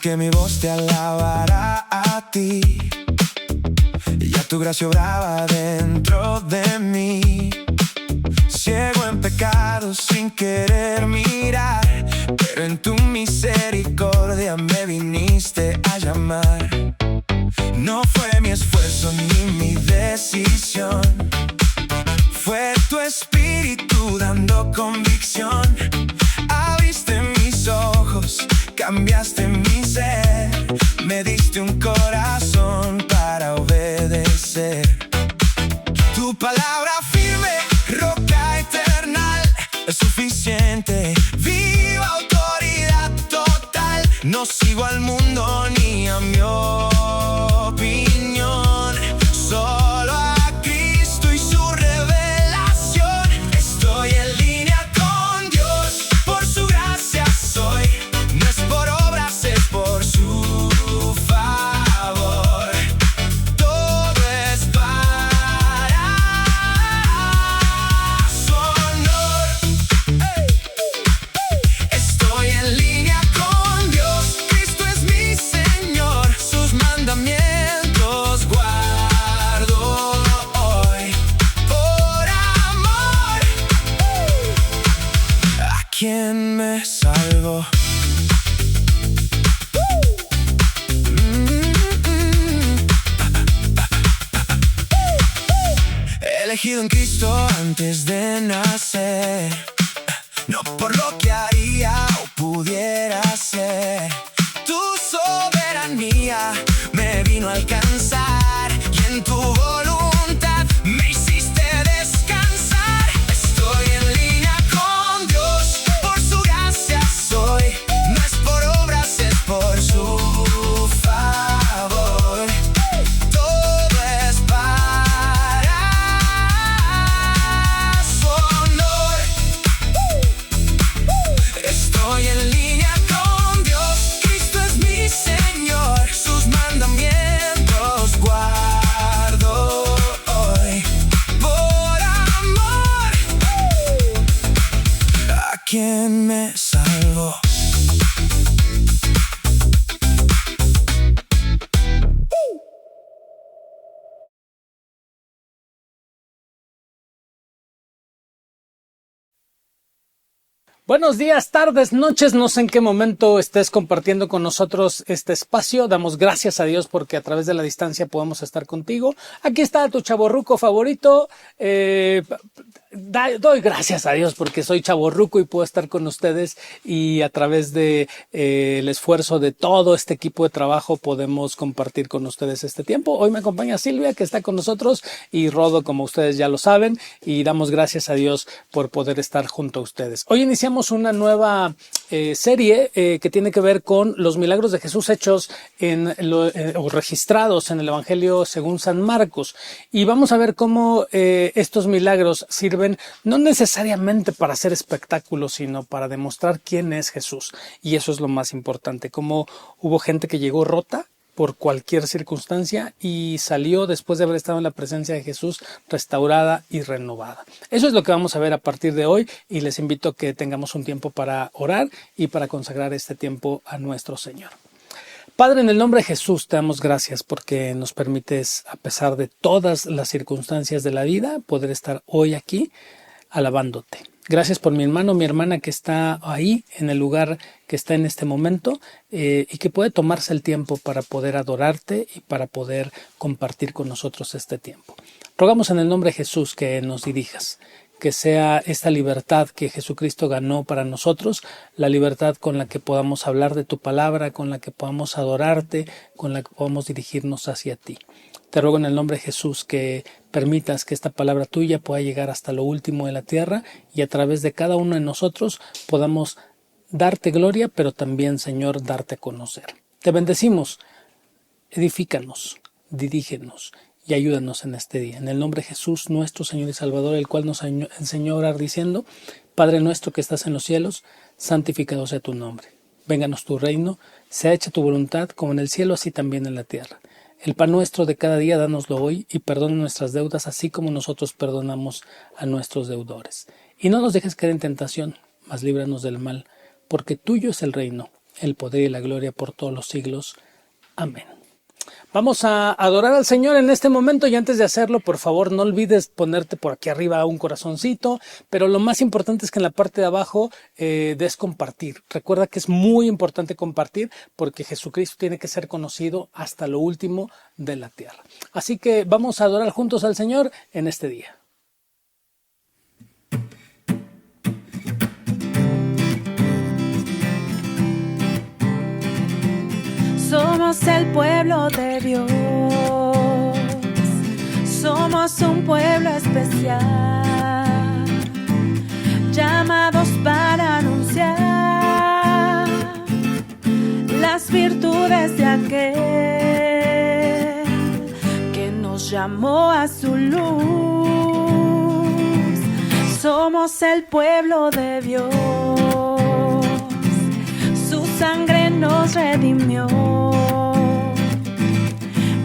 que mi voz te alabará a ti. Ya tu gracia obraba dentro de mí. Ciego en pecado sin querer mirar, pero en tu misericordia me viniste a llamar. No fue mi esfuerzo ni mi decisión, fue tu espíritu dando convicción. Abriste mis ojos, cambiaste mi ser, me diste un corazón para obedecer. Tu palabra firme, roca eternal, es suficiente, viva autoridad total. No sigo al mundo ni a mi opinión, solo a Cristo y su revelación. Estoy en línea con Dios, por su gracia soy. No es por obras, es por su favor. Todo es para su honor. Estoy en línea con Dios, Cristo es mi Señor. Sus mandamientos guardo hoy. Por amor a quien me salvó. Elegido en Cristo antes de nacer, no por lo que haría o pudiera ser. Tu soberanía me vino a alcanzar y en tu voluntad me hiciste descansar. Estoy en línea con Dios, por su gracia soy. No es por obras, es por su favor. Todo es para su honor. Estoy en línea con Dios, Cristo es mi Señor. Sus mandamientos guardo hoy. Por amor a quien me salvó. Buenos días, tardes, noches, no sé en qué momento estés compartiendo con nosotros este espacio. Damos gracias a Dios porque a través de la distancia podemos estar contigo. Aquí está tu chavorruco favorito. Doy gracias a Dios porque soy chavorruco y puedo estar con ustedes, y a través de el esfuerzo de todo este equipo de trabajo podemos compartir con ustedes este tiempo. Hoy me acompaña Silvia, que está con nosotros, y Rodo, como ustedes ya lo saben, y damos gracias a Dios por poder estar junto a ustedes. Hoy iniciamos una nueva serie que tiene que ver con los milagros de Jesús hechos o registrados en el Evangelio según San Marcos, y vamos a ver cómo estos milagros sirven no necesariamente para hacer espectáculos, sino para demostrar quién es Jesús. Y eso es lo más importante, cómo hubo gente que llegó rota por cualquier circunstancia y salió después de haber estado en la presencia de Jesús restaurada y renovada. Eso es lo que vamos a ver a partir de hoy, y les invito a que tengamos un tiempo para orar y para consagrar este tiempo a nuestro Señor. Padre, en el nombre de Jesús te damos gracias porque nos permites, a pesar de todas las circunstancias de la vida, poder estar hoy aquí alabándote. Gracias por mi hermano, mi hermana que está ahí en el lugar que está en este momento, y que puede tomarse el tiempo para poder adorarte y para poder compartir con nosotros este tiempo. Rogamos en el nombre de Jesús que nos dirijas, que sea esta libertad que Jesucristo ganó para nosotros, la libertad con la que podamos hablar de tu palabra, con la que podamos adorarte, con la que podamos dirigirnos hacia ti. Te ruego en el nombre de Jesús que permitas que esta palabra tuya pueda llegar hasta lo último de la tierra, y a través de cada uno de nosotros podamos darte gloria, pero también, Señor, darte a conocer. Te bendecimos, edifícanos, dirígenos y ayúdanos en este día. En el nombre de Jesús, nuestro Señor y Salvador, el cual nos enseñó a orar diciendo: Padre nuestro que estás en los cielos, santificado sea tu nombre. Vénganos tu reino, sea hecha tu voluntad, como en el cielo, así también en la tierra. El pan nuestro de cada día, dánoslo hoy, y perdona nuestras deudas, así como nosotros perdonamos a nuestros deudores. Y no nos dejes caer en tentación, mas líbranos del mal, porque tuyo es el reino, el poder y la gloria por todos los siglos. Amén. Vamos a adorar al Señor en este momento y antes de hacerlo, por favor, no olvides ponerte por aquí arriba un corazoncito, pero lo más importante es que en la parte de abajo des compartir. Recuerda que es muy importante compartir porque Jesucristo tiene que ser conocido hasta lo último de la tierra. Así que vamos a adorar juntos al Señor en este día. Somos el pueblo de Dios, somos un pueblo especial, llamados para anunciar las virtudes de aquel que nos llamó a su luz. Somos el pueblo de Dios, su sangre nos redimió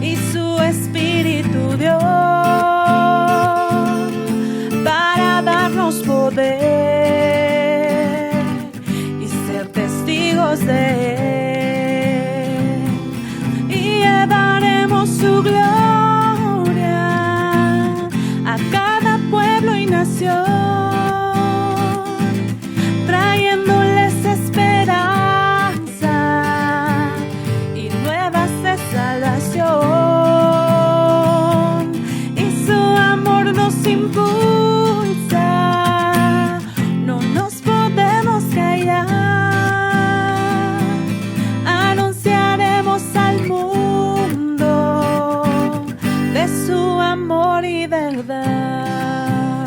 y su espíritu dio para darnos poder y ser testigos de él, y llevaremos su gloria a cada pueblo y nación, trayéndoles esperanza y su amor nos impulsa, no nos podemos callar, anunciaremos al mundo de su amor y verdad.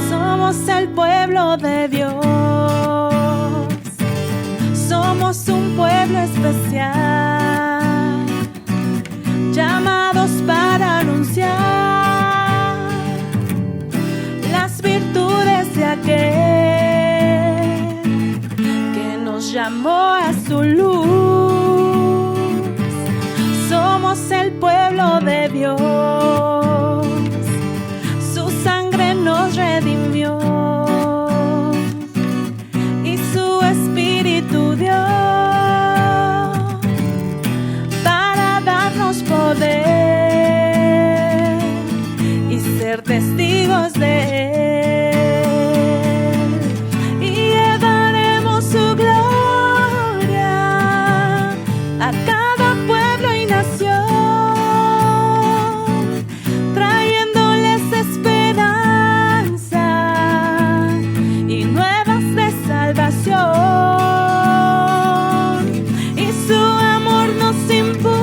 Somos el pueblo de Dios, somos un pueblo especial, llamados para anunciar las virtudes de aquel que nos llamó a su luz. Somos el pueblo de Dios, su sangre nos redimió y su espíritu dio poder y ser testigos de él, y llevaremos su gloria a cada pueblo y nación, trayéndoles esperanza y nuevas de salvación, y su amor nos impulsa,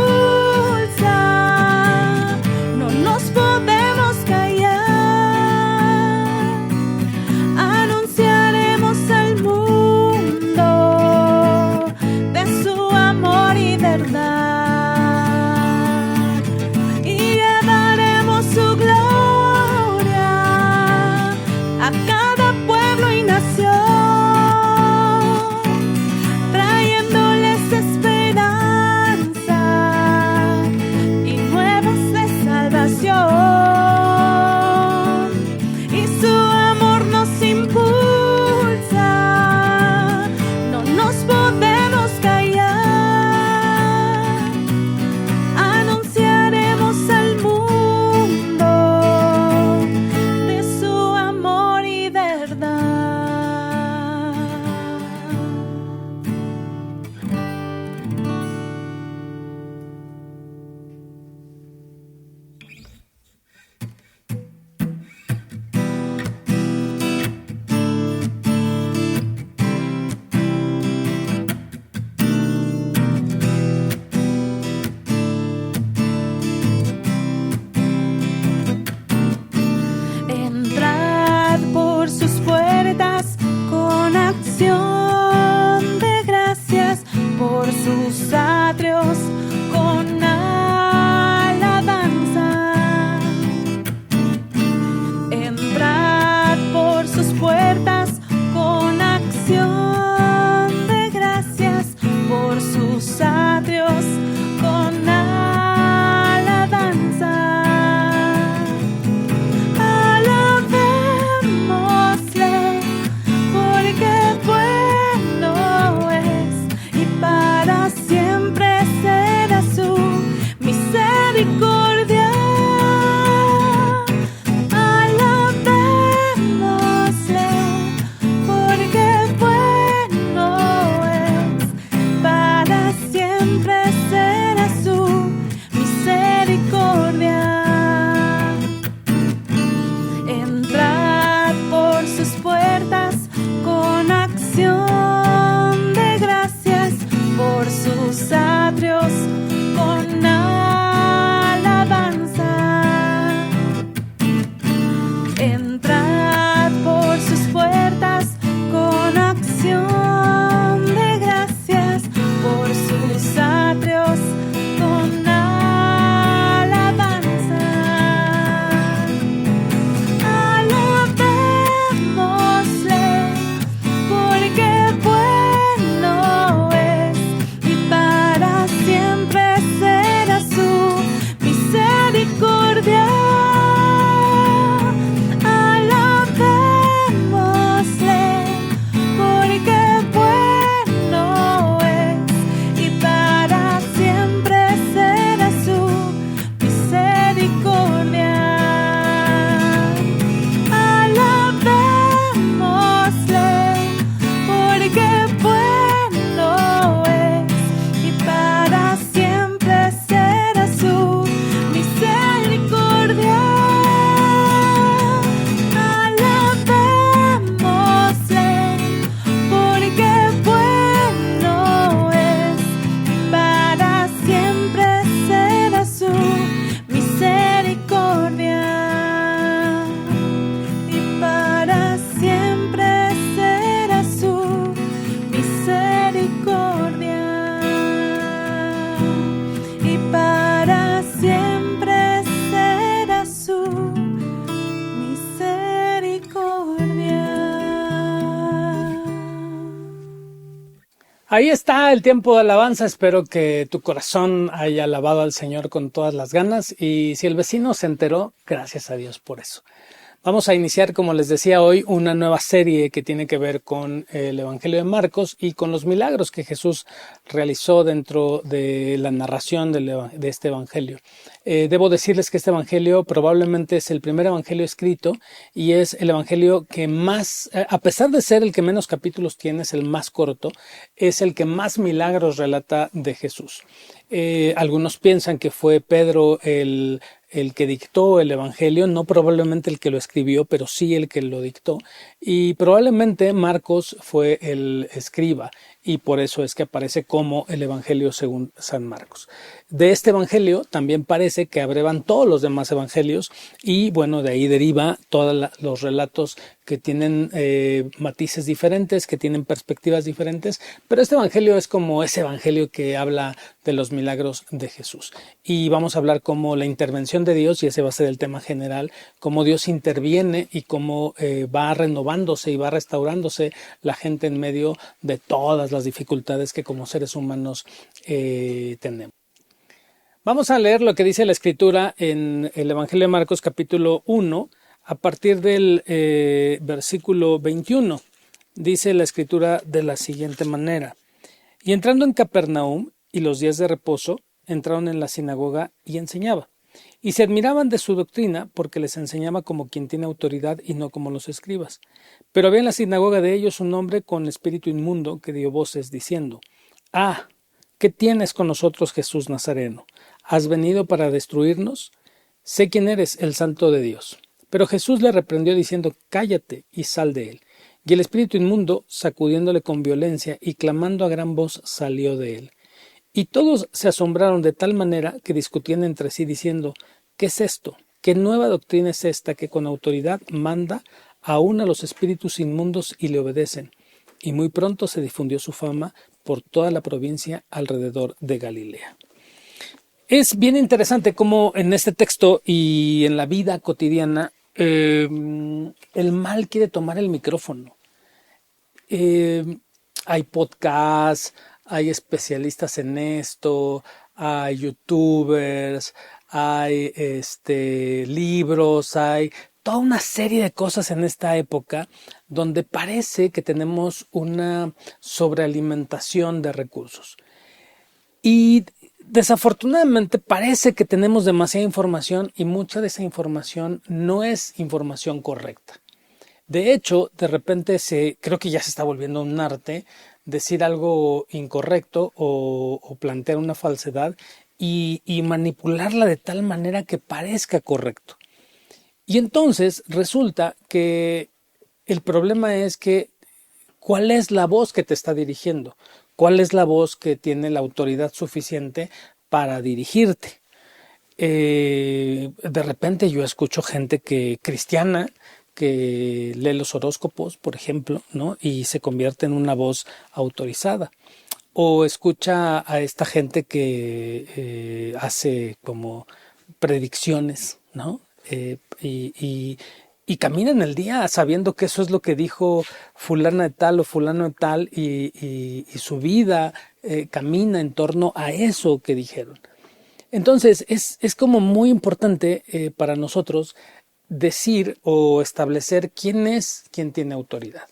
Ahí está el tiempo de alabanza. Espero que tu corazón haya alabado al Señor con todas las ganas. Y si el vecino se enteró, gracias a Dios por eso. Vamos a iniciar, como les decía hoy, una nueva serie que tiene que ver con el Evangelio de Marcos y con los milagros que Jesús realizó dentro de la narración de este Evangelio. Debo decirles que este Evangelio probablemente es el primer Evangelio escrito y es el Evangelio que más, a pesar de ser el que menos capítulos tiene, es el más corto, es el que más milagros relata de Jesús. Algunos piensan que fue Pedro el que dictó el Evangelio, no probablemente el que lo escribió, pero sí el que lo dictó. Y probablemente Marcos fue el escriba y por eso es que aparece como el Evangelio según San Marcos. De este Evangelio también parece que abrevan todos los demás Evangelios y bueno, de ahí deriva todos los relatos que tienen matices diferentes, que tienen perspectivas diferentes, pero este Evangelio es como ese Evangelio que habla de los milagros de Jesús. Y vamos a hablar como la intervención de Dios, y ese va a ser el tema general, cómo Dios interviene y cómo va renovándose y va restaurándose la gente en medio de todas las dificultades que como seres humanos tenemos. Vamos a leer lo que dice la Escritura en el Evangelio de Marcos capítulo 1, a partir del versículo 21. Dice la Escritura de la siguiente manera: Y entrando en Capernaum y los días de reposo, entraron en la sinagoga y enseñaba. Y se admiraban de su doctrina, porque les enseñaba como quien tiene autoridad y no como los escribas. Pero había en la sinagoga de ellos un hombre con espíritu inmundo que dio voces diciendo: «Ah, ¿qué tienes con nosotros, Jesús Nazareno? ¿Has venido para destruirnos? Sé quién eres, el Santo de Dios». Pero Jesús le reprendió diciendo: «Cállate y sal de él». Y el espíritu inmundo, sacudiéndole con violencia y clamando a gran voz, salió de él. Y todos se asombraron de tal manera que discutían entre sí diciendo: «¿Qué es esto? ¿Qué nueva doctrina es esta que con autoridad manda aún a los espíritus inmundos y le obedecen?» Y muy pronto se difundió su fama por toda la provincia alrededor de Galilea. Es bien interesante cómo en este texto y en la vida cotidiana el mal quiere tomar el micrófono. Hay podcasts, hay especialistas en esto, hay youtubers, hay libros, hay toda una serie de cosas en esta época donde parece que tenemos una sobrealimentación de recursos. Y desafortunadamente parece que tenemos demasiada información y mucha de esa información no es información correcta. De hecho, de repente creo que ya se está volviendo un arte decir algo incorrecto o plantear una falsedad y manipularla de tal manera que parezca correcto. Y entonces resulta que el problema es que ¿cuál es la voz que te está dirigiendo? ¿Cuál es la voz que tiene la autoridad suficiente para dirigirte? De repente yo escucho gente cristiana que lee los horóscopos, por ejemplo, ¿no? Y se convierte en una voz autorizada. O escucha a esta gente que hace como predicciones, ¿no? Y camina en el día sabiendo que eso es lo que dijo fulana de tal o fulano de tal y su vida camina en torno a eso que dijeron. Entonces es como muy importante para nosotros decir o establecer quién es quien tiene autoridad.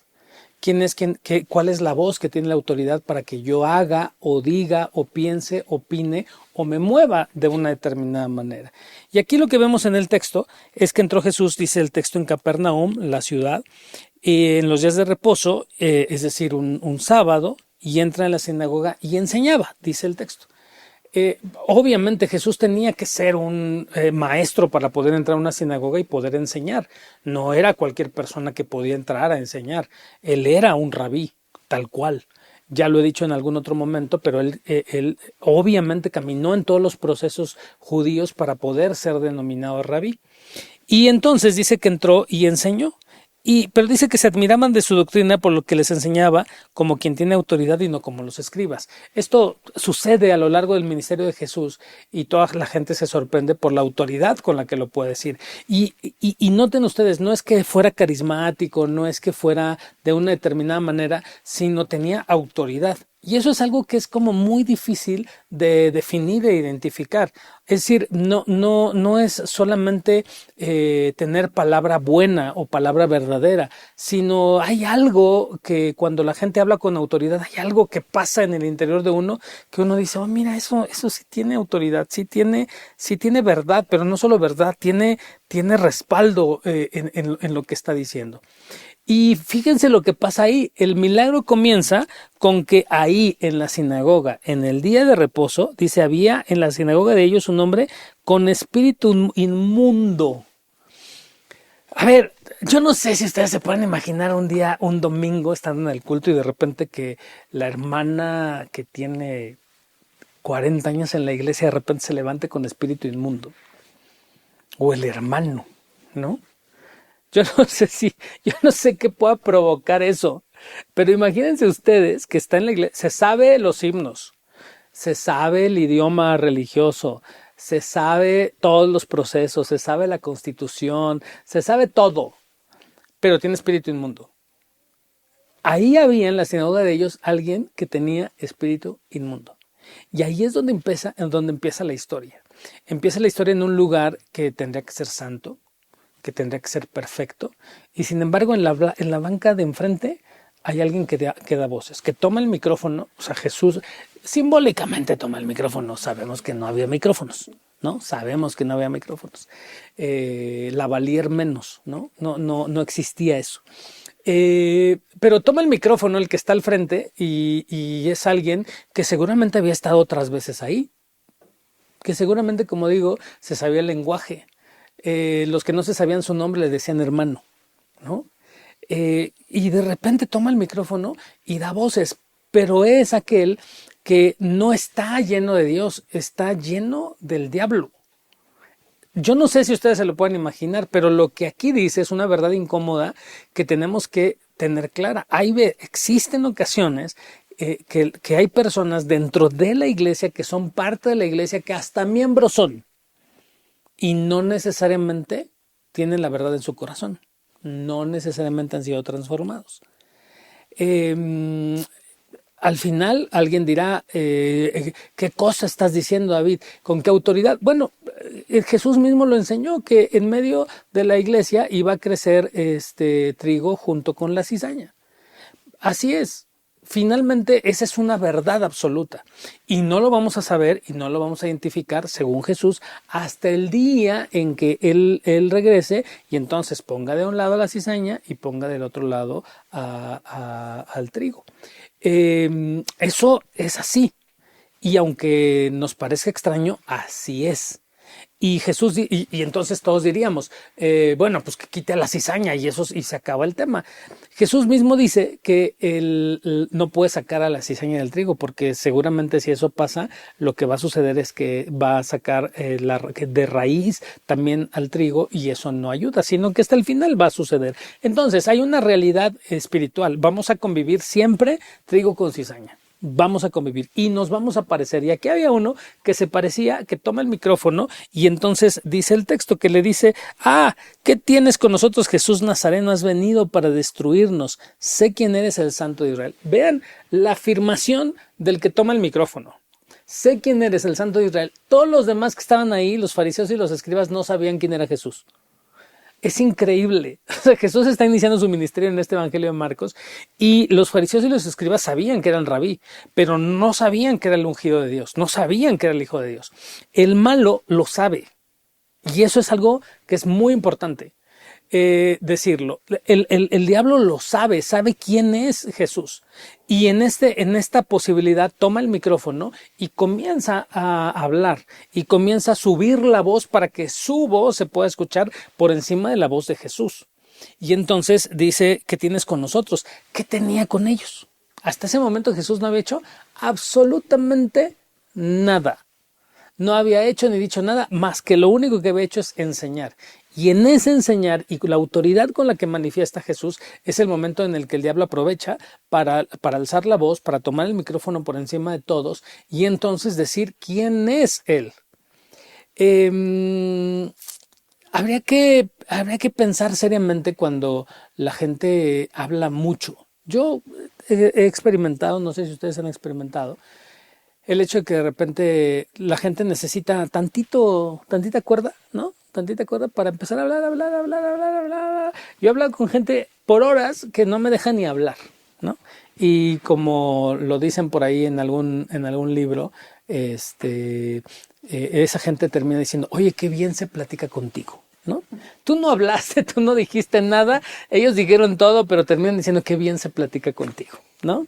¿Cuál es la voz que tiene la autoridad para que yo haga o diga o piense, opine o me mueva de una determinada manera? Y aquí lo que vemos en el texto es que entró Jesús, dice el texto, en Capernaum, la ciudad, en los días de reposo, es decir, un sábado, y entra en la sinagoga y enseñaba, dice el texto. Obviamente Jesús tenía que ser un maestro para poder entrar a una sinagoga y poder enseñar. No era cualquier persona que podía entrar a enseñar. Él era un rabí, tal cual. Ya lo he dicho en algún otro momento, pero él obviamente caminó en todos los procesos judíos para poder ser denominado rabí. Y entonces dice que entró y enseñó. Pero dice que se admiraban de su doctrina por lo que les enseñaba como quien tiene autoridad y no como los escribas. Esto sucede a lo largo del ministerio de Jesús y toda la gente se sorprende por la autoridad con la que lo puede decir. Y noten ustedes, no es que fuera carismático, no es que fuera de una determinada manera, sino tenía autoridad. Y eso es algo que es como muy difícil de definir e identificar. Es decir, no es solamente tener palabra buena o palabra verdadera, sino hay algo que cuando la gente habla con autoridad, hay algo que pasa en el interior de uno que uno dice, oh, mira, eso sí tiene autoridad, sí tiene verdad, pero no solo verdad, tiene respaldo en lo que está diciendo. Y fíjense lo que pasa ahí. El milagro comienza con que ahí en la sinagoga, en el día de reposo, dice, había en la sinagoga de ellos un hombre con espíritu inmundo. A ver, yo no sé si ustedes se pueden imaginar un domingo estando en el culto y de repente que la hermana que tiene 40 años en la iglesia de repente se levante con espíritu inmundo. O el hermano, ¿no? Yo no sé qué pueda provocar eso, pero imagínense ustedes que está en la iglesia, se sabe los himnos, se sabe el idioma religioso, se sabe todos los procesos, se sabe la constitución, se sabe todo, pero tiene espíritu inmundo. Ahí había en la sinagoga de ellos alguien que tenía espíritu inmundo. Y ahí es donde empieza la historia. Empieza la historia en un lugar que tendría que ser santo, que tendría que ser perfecto, y sin embargo en la banca de enfrente hay alguien que da voces, que toma el micrófono. O sea, Jesús simbólicamente toma el micrófono. Sabemos que no había micrófonos, ¿no? Sabemos que no había micrófonos. Lavalier menos, ¿no? No existía eso. Pero toma el micrófono el que está al frente y es alguien que seguramente había estado otras veces ahí, que seguramente, como digo, se sabía el lenguaje. Los que no se sabían su nombre le decían hermano, ¿no? Y de repente toma el micrófono y da voces, pero es aquel que no está lleno de Dios, está lleno del diablo. Yo no sé si ustedes se lo pueden imaginar, pero lo que aquí dice es una verdad incómoda que tenemos que tener clara. Existen ocasiones que hay personas dentro de la iglesia que son parte de la iglesia, que hasta miembros son, y no necesariamente tienen la verdad en su corazón. No necesariamente han sido transformados. Al final alguien dirá, ¿qué cosa estás diciendo, David? ¿Con qué autoridad? Bueno, Jesús mismo lo enseñó, que en medio de la iglesia iba a crecer trigo junto con la cizaña. Así es. Finalmente, esa es una verdad absoluta y no lo vamos a saber y no lo vamos a identificar, según Jesús, hasta el día en que Él regrese y entonces ponga de un lado a la cizaña y ponga del otro lado al trigo. Eso es así, y aunque nos parezca extraño, así es. Y Jesús, y entonces todos diríamos, bueno, pues que quite la cizaña y se acaba el tema. Jesús mismo dice que él no puede sacar a la cizaña del trigo, porque seguramente si eso pasa, lo que va a suceder es que va a sacar de raíz también al trigo, y eso no ayuda, sino que hasta el final va a suceder. Entonces hay una realidad espiritual. Vamos a convivir siempre trigo con cizaña. Vamos a convivir y nos vamos a parecer. Y aquí había uno que se parecía, que toma el micrófono y entonces dice el texto que le dice, ¿qué tienes con nosotros, Jesús Nazareno? Has venido para destruirnos. Sé quién eres, el Santo de Israel. Vean la afirmación del que toma el micrófono. Sé quién eres, el Santo de Israel. Todos los demás que estaban ahí, los fariseos y los escribas, no sabían quién era Jesús. Es increíble. O sea, Jesús está iniciando su ministerio en este Evangelio de Marcos y los fariseos y los escribas sabían que era el rabí, pero no sabían que era el ungido de Dios, no sabían que era el Hijo de Dios. El malo lo sabe, y eso es algo que es muy importante decirlo. El diablo lo sabe quién es Jesús, y en esta posibilidad toma el micrófono y comienza a hablar y comienza a subir la voz para que su voz se pueda escuchar por encima de la voz de Jesús. Y entonces dice, ¿qué tienes con nosotros? ¿Qué tenía con ellos? Hasta ese momento Jesús no había hecho absolutamente nada. No había hecho ni dicho nada más que lo único que había hecho es enseñar. Y en ese enseñar y la autoridad con la que manifiesta Jesús es el momento en el que el diablo aprovecha para alzar la voz, para tomar el micrófono por encima de todos y entonces decir quién es Él. Habría que pensar seriamente cuando la gente habla mucho. Yo he experimentado, no sé si ustedes han experimentado, el hecho de que de repente la gente necesita tantita cuerda, ¿no? Tantita cuerda para empezar a hablar. Yo he hablado con gente por horas que no me deja ni hablar, ¿no? Y como lo dicen por ahí en algún libro, esa gente termina diciendo, oye, qué bien se platica contigo, ¿no? Tú no hablaste, tú no dijiste nada, ellos dijeron todo, pero terminan diciendo qué bien se platica contigo, ¿no?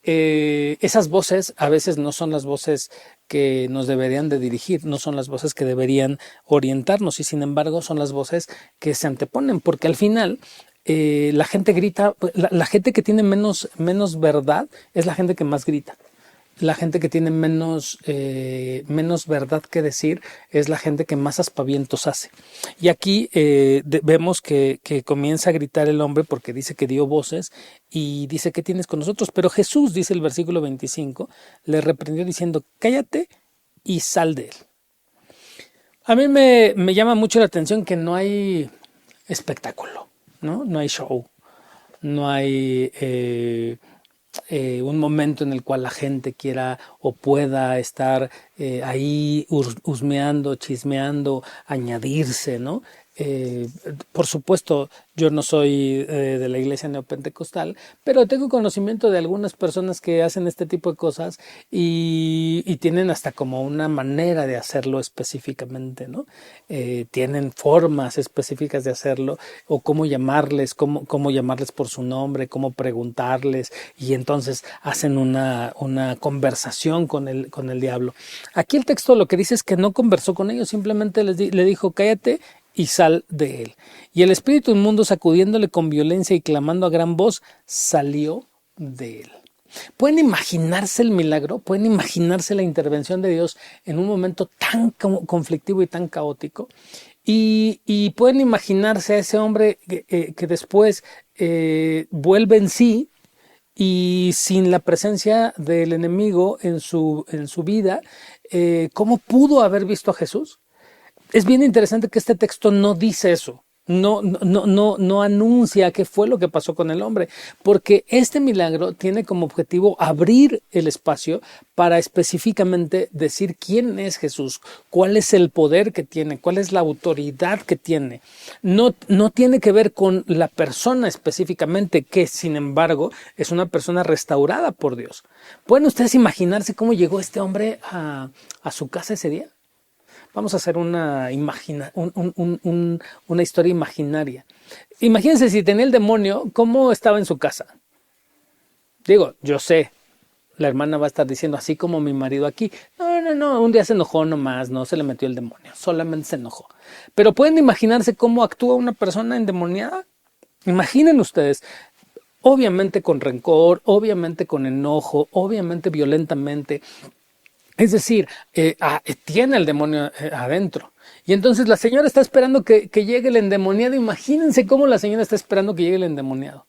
Esas voces a veces no son las voces que nos deberían de dirigir, no son las voces que deberían orientarnos y sin embargo son las voces que se anteponen, porque al final la gente grita, la gente que tiene menos verdad es la gente que más grita. La gente que tiene menos verdad que decir es la gente que más aspavientos hace. Y aquí vemos que comienza a gritar el hombre porque dice que dio voces y dice, ¿qué tienes con nosotros? Pero Jesús, dice el versículo 25, le reprendió diciendo, cállate y sal de él. A mí me llama mucho la atención que no hay espectáculo, ¿no? No hay show, no hay un momento en el cual la gente quiera o pueda estar ahí husmeando, chismeando, añadirse, ¿no? Por supuesto, yo no soy de la iglesia neopentecostal, pero tengo conocimiento de algunas personas que hacen este tipo de cosas y tienen hasta como una manera de hacerlo específicamente, ¿no? Tienen formas específicas de hacerlo o cómo llamarles, cómo llamarles por su nombre, cómo preguntarles y entonces hacen una conversación con el diablo. Aquí el texto lo que dice es que no conversó con ellos, simplemente le dijo cállate y sal de él. Y el espíritu inmundo, sacudiéndole con violencia y clamando a gran voz, salió de él. ¿Pueden imaginarse el milagro? ¿Pueden imaginarse la intervención de Dios en un momento tan conflictivo y tan caótico? Y pueden imaginarse a ese hombre que después vuelve en sí y sin la presencia del enemigo en su vida, ¿cómo pudo haber visto a Jesús? Es bien interesante que este texto no dice eso, no anuncia qué fue lo que pasó con el hombre, porque este milagro tiene como objetivo abrir el espacio para específicamente decir quién es Jesús, cuál es el poder que tiene, cuál es la autoridad que tiene. No tiene que ver con la persona específicamente, que sin embargo es una persona restaurada por Dios. ¿Pueden ustedes imaginarse cómo llegó este hombre a su casa ese día? Vamos a hacer una historia imaginaria. Imagínense si tenía el demonio, ¿cómo estaba en su casa? Digo, yo sé, la hermana va a estar diciendo, así como mi marido aquí. No, un día se enojó nomás, no se le metió el demonio, solamente se enojó. Pero ¿pueden imaginarse cómo actúa una persona endemoniada? Imaginen ustedes, obviamente con rencor, obviamente con enojo, obviamente violentamente. Es decir, tiene el demonio adentro. Y entonces la señora está esperando que llegue el endemoniado. Imagínense cómo la señora está esperando que llegue el endemoniado.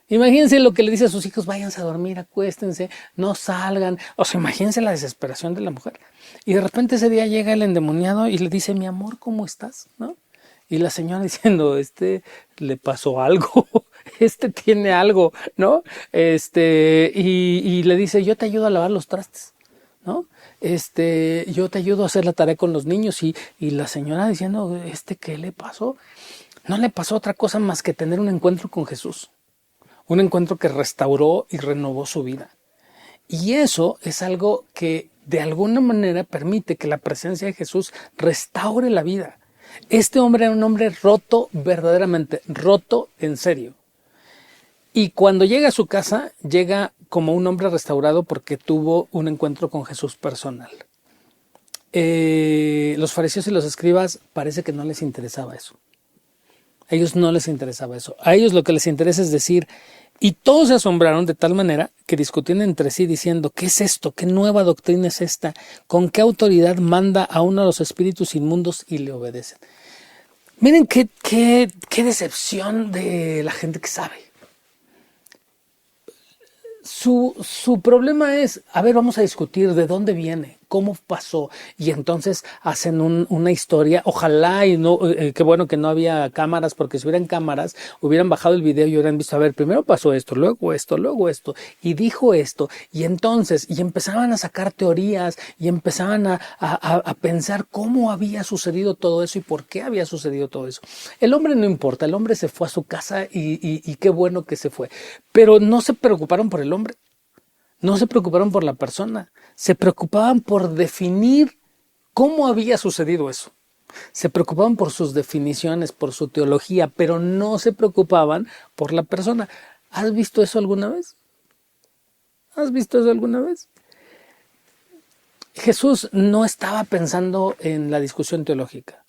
Imagínense lo que le dice a sus hijos, váyanse a dormir, acuéstense, no salgan. O sea, imagínense la desesperación de la mujer. Y de repente ese día llega el endemoniado y le dice, mi amor, ¿cómo estás? ¿No? Y la señora diciendo, le pasó algo, tiene algo, ¿no? Y le dice, yo te ayudo a lavar los trastes, ¿no? Yo te ayudo a hacer la tarea con los niños y la señora diciendo, ¿qué le pasó? No le pasó otra cosa más que tener un encuentro con Jesús, un encuentro que restauró y renovó su vida. Y eso es algo que de alguna manera permite que la presencia de Jesús restaure la vida. Este hombre era un hombre roto, verdaderamente roto en serio. Y cuando llega a su casa, llega como un hombre restaurado porque tuvo un encuentro con Jesús personal. Los fariseos y los escribas parece que no les interesaba eso. A ellos no les interesaba eso. A ellos lo que les interesa es decir, y todos se asombraron de tal manera que discutían entre sí diciendo, ¿qué es esto? ¿Qué nueva doctrina es esta? ¿Con qué autoridad manda a uno de los espíritus inmundos y le obedecen? Miren qué decepción de la gente que sabe. Su problema es, a ver, vamos a discutir de dónde viene, cómo pasó. Y entonces hacen una historia. Ojalá y no, qué bueno que no había cámaras, porque si hubieran cámaras, hubieran bajado el video y hubieran visto, a ver, primero pasó esto, luego esto, y dijo esto. Y entonces, y empezaban a sacar teorías y empezaban a pensar cómo había sucedido todo eso y por qué había sucedido todo eso. El hombre no importa, el hombre se fue a su casa y qué bueno que se fue. Pero no se preocuparon por el hombre, no se preocuparon por la persona, se preocupaban por definir cómo había sucedido eso. Se preocupaban por sus definiciones, por su teología, pero no se preocupaban por la persona. ¿Has visto eso alguna vez? ¿Has visto eso alguna vez? Jesús no estaba pensando en la discusión teológica.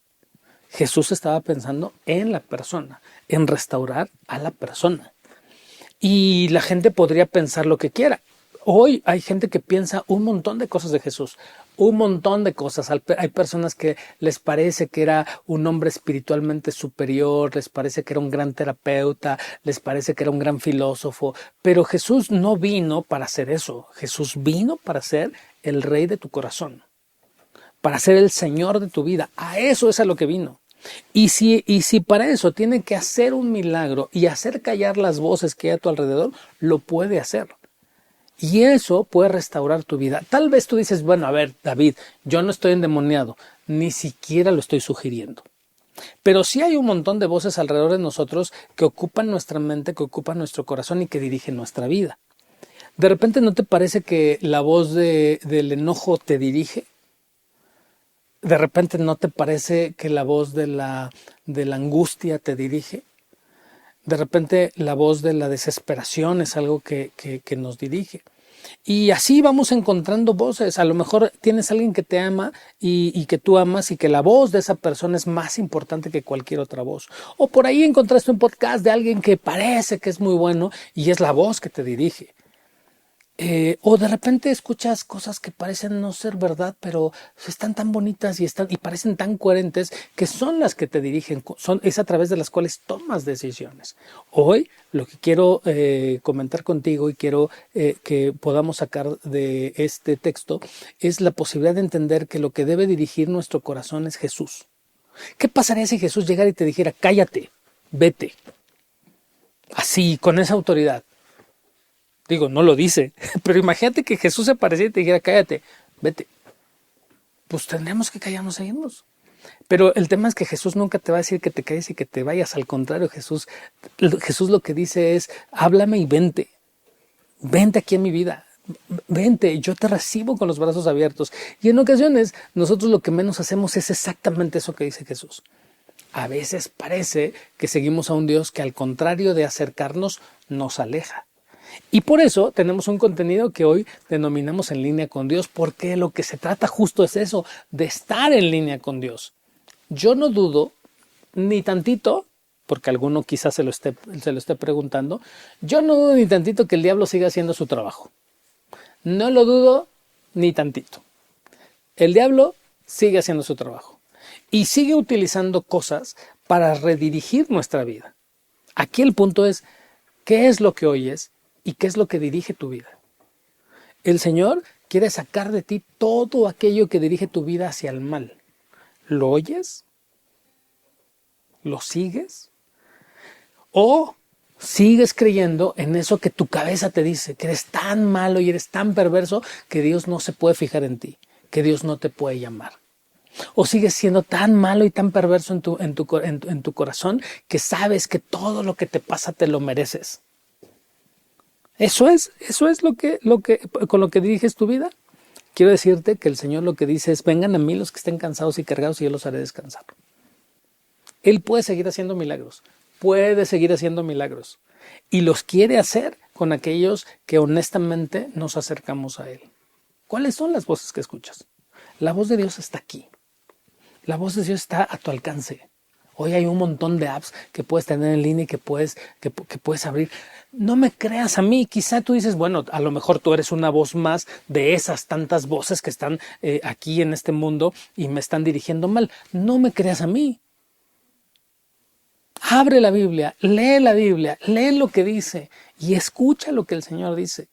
Jesús estaba pensando en la persona, en restaurar a la persona. Y la gente podría pensar lo que quiera. Hoy hay gente que piensa un montón de cosas de Jesús, un montón de cosas. Hay personas que les parece que era un hombre espiritualmente superior, les parece que era un gran terapeuta, les parece que era un gran filósofo, pero Jesús no vino para hacer eso. Jesús vino para ser el rey de tu corazón, para ser el Señor de tu vida. A eso es a lo que vino. Y si para eso tiene que hacer un milagro y hacer callar las voces que hay a tu alrededor, lo puede hacer. Y eso puede restaurar tu vida. Tal vez tú dices, bueno, a ver, David, yo no estoy endemoniado, ni siquiera lo estoy sugiriendo. Pero sí hay un montón de voces alrededor de nosotros que ocupan nuestra mente, que ocupan nuestro corazón y que dirigen nuestra vida. ¿De repente no te parece que la voz del enojo te dirige? ¿De repente no te parece que la voz de la angustia te dirige? De repente la voz de la desesperación es algo que nos dirige. Y así vamos encontrando voces. A lo mejor tienes a alguien que te ama y que tú amas y que la voz de esa persona es más importante que cualquier otra voz. O por ahí encontraste un podcast de alguien que parece que es muy bueno y es la voz que te dirige. O de repente escuchas cosas que parecen no ser verdad, pero están tan bonitas y parecen tan coherentes que son las que te dirigen, es a través de las cuales tomas decisiones. Hoy lo que quiero comentar contigo y quiero que podamos sacar de este texto es la posibilidad de entender que lo que debe dirigir nuestro corazón es Jesús. ¿Qué pasaría si Jesús llegara y te dijera, cállate, vete? Así, con esa autoridad. Digo, no lo dice, pero imagínate que Jesús se apareciera y te dijera, cállate, vete. Pues tendríamos que callarnos e irnos. Pero el tema es que Jesús nunca te va a decir que te calles y que te vayas. Al contrario, Jesús lo que dice es, háblame y vente. Vente aquí en mi vida. Vente, yo te recibo con los brazos abiertos. Y en ocasiones, nosotros lo que menos hacemos es exactamente eso que dice Jesús. A veces parece que seguimos a un Dios que al contrario de acercarnos, nos aleja. Y por eso tenemos un contenido que hoy denominamos En Línea con Dios, porque lo que se trata justo es eso, de estar en línea con Dios. Yo no dudo ni tantito, porque alguno quizás se lo esté preguntando, yo no dudo ni tantito que el diablo siga haciendo su trabajo. No lo dudo ni tantito. El diablo sigue haciendo su trabajo y sigue utilizando cosas para redirigir nuestra vida. Aquí el punto es, ¿qué es lo que oyes? ¿Y qué es lo que dirige tu vida? El Señor quiere sacar de ti todo aquello que dirige tu vida hacia el mal. ¿Lo oyes? ¿Lo sigues? ¿O sigues creyendo en eso que tu cabeza te dice, que eres tan malo y eres tan perverso que Dios no se puede fijar en ti, que Dios no te puede llamar? ¿O sigues siendo tan malo y tan perverso en tu corazón que sabes que todo lo que te pasa te lo mereces? Eso es con lo que diriges tu vida. Quiero decirte que el Señor lo que dice es, vengan a mí los que estén cansados y cargados y yo los haré descansar. Él puede seguir haciendo milagros, y los quiere hacer con aquellos que honestamente nos acercamos a Él. ¿Cuáles son las voces que escuchas? La voz de Dios está aquí. La voz de Dios está a tu alcance. Hoy hay un montón de apps que puedes tener en línea y que puedes abrir. No me creas a mí. Quizá tú dices, bueno, a lo mejor tú eres una voz más de esas tantas voces que están aquí en este mundo y me están dirigiendo mal. No me creas a mí. Abre la Biblia, lee lo que dice y escucha lo que el Señor dice.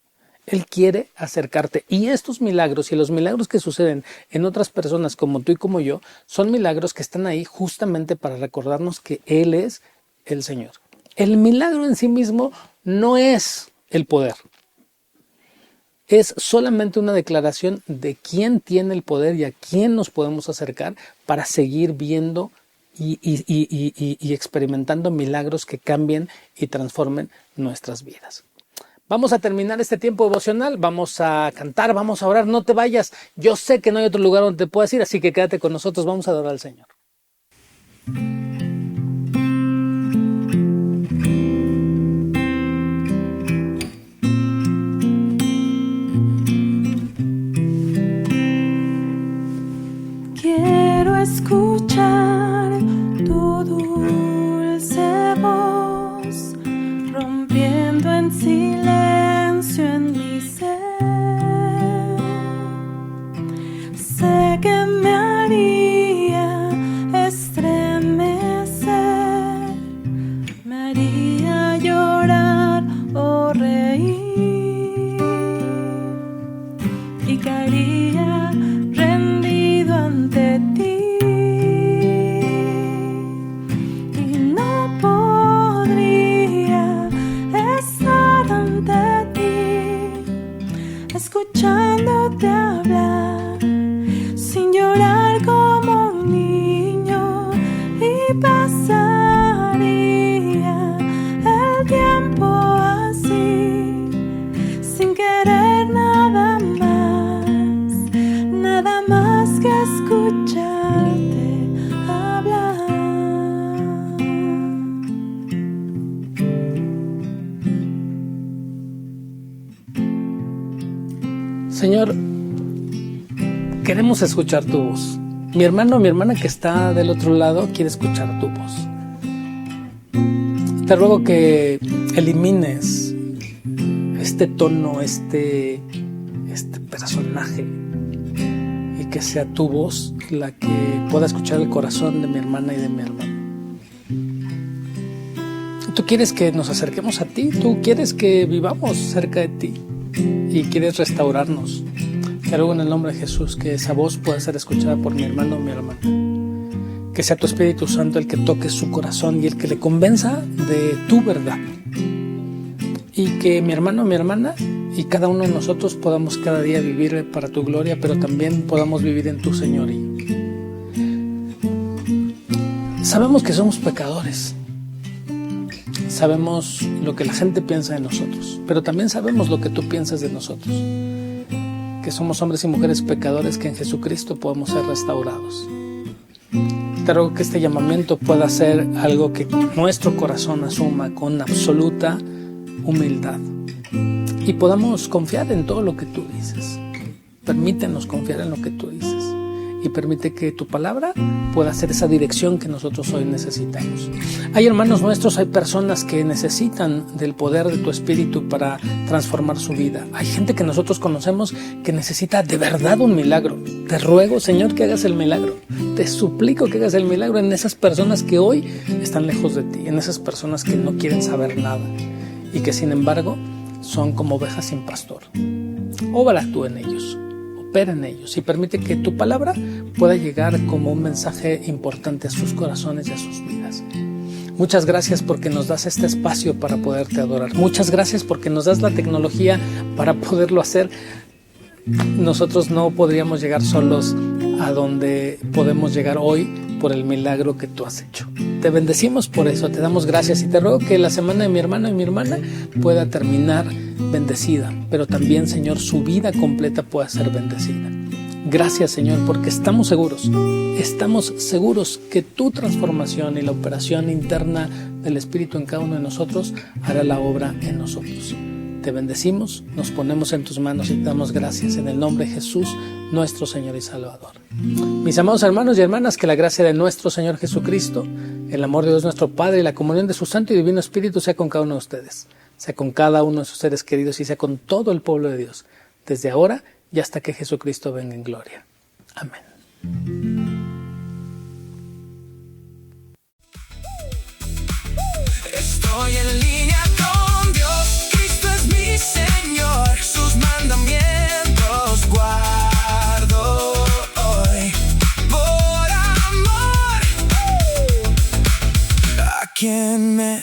Él quiere acercarte. Y estos milagros y los milagros que suceden en otras personas como tú y como yo, son milagros que están ahí justamente para recordarnos que Él es el Señor. El milagro en sí mismo no es el poder. Es solamente una declaración de quién tiene el poder y a quién nos podemos acercar para seguir viendo y experimentando milagros que cambien y transformen nuestras vidas. Vamos a terminar este tiempo devocional, vamos a cantar, vamos a orar, no te vayas. Yo sé que no hay otro lugar donde te puedas ir, así que quédate con nosotros, vamos a adorar al Señor. Quiero escuchar tu dulce voz, rompiendo en silencio en mi ser. Sé que me haría estremecer, me haría llorar o reír y caería rendido ante ti. Y no podría estar ante ti, escuchándote hablar, sin llorar como un niño, y pasaría el tiempo así, sin querer nada más que escucharte hablar. Señor, queremos escuchar tu voz. Mi hermano o mi hermana que está del otro lado quiere escuchar tu voz. Te ruego que elimines este tono, este personaje, y que sea tu voz la que pueda escuchar el corazón de mi hermana y de mi hermano. Tú quieres que nos acerquemos a ti, tú quieres que vivamos cerca de ti y quieres restaurarnos. Te ruego en el nombre de Jesús que esa voz pueda ser escuchada por mi hermano o mi hermana. Que sea tu Espíritu Santo el que toque su corazón y el que le convenza de tu verdad. Y que mi hermano o mi hermana y cada uno de nosotros podamos cada día vivir para tu gloria, pero también podamos vivir en tu señorío. Sabemos que somos pecadores. Sabemos lo que la gente piensa de nosotros, pero también sabemos lo que tú piensas de nosotros. Que somos hombres y mujeres pecadores que en Jesucristo podemos ser restaurados. Te ruego que este llamamiento pueda ser algo que nuestro corazón asuma con absoluta humildad y podamos confiar en todo lo que tú dices. Permítenos confiar en lo que tú dices y permite que tu palabra pueda ser esa dirección que nosotros hoy necesitamos. Hay hermanos nuestros, hay personas que necesitan del poder de tu Espíritu para transformar su vida. Hay gente que nosotros conocemos que necesita de verdad un milagro. Te ruego, Señor, que hagas el milagro. Te suplico que hagas el milagro en esas personas que hoy están lejos de ti, en esas personas que no quieren saber nada y que sin embargo son como ovejas sin pastor. Obra tú en ellos. Opera en ellos y permite que tu palabra pueda llegar como un mensaje importante a sus corazones y a sus vidas. Muchas gracias porque nos das este espacio para poderte adorar. Muchas gracias porque nos das la tecnología para poderlo hacer. Nosotros no podríamos llegar solos a donde podemos llegar hoy por el milagro que tú has hecho. Te bendecimos por eso, te damos gracias y te ruego que la semana de mi hermano y mi hermana pueda terminar bendecida, pero también, Señor, su vida completa pueda ser bendecida. Gracias, Señor, porque estamos seguros que tu transformación y la operación interna del Espíritu en cada uno de nosotros hará la obra en nosotros. Te bendecimos, nos ponemos en tus manos y te damos gracias en el nombre de Jesús, nuestro Señor y Salvador. Mis amados hermanos y hermanas, que la gracia de nuestro Señor Jesucristo, el amor de Dios nuestro Padre y la comunión de su Santo y Divino Espíritu sea con cada uno de ustedes, sea con cada uno de sus seres queridos y sea con todo el pueblo de Dios, desde ahora y hasta que Jesucristo venga en gloria. Amén. Estoy en línea con Dios, Cristo es mi Señor, sus quien me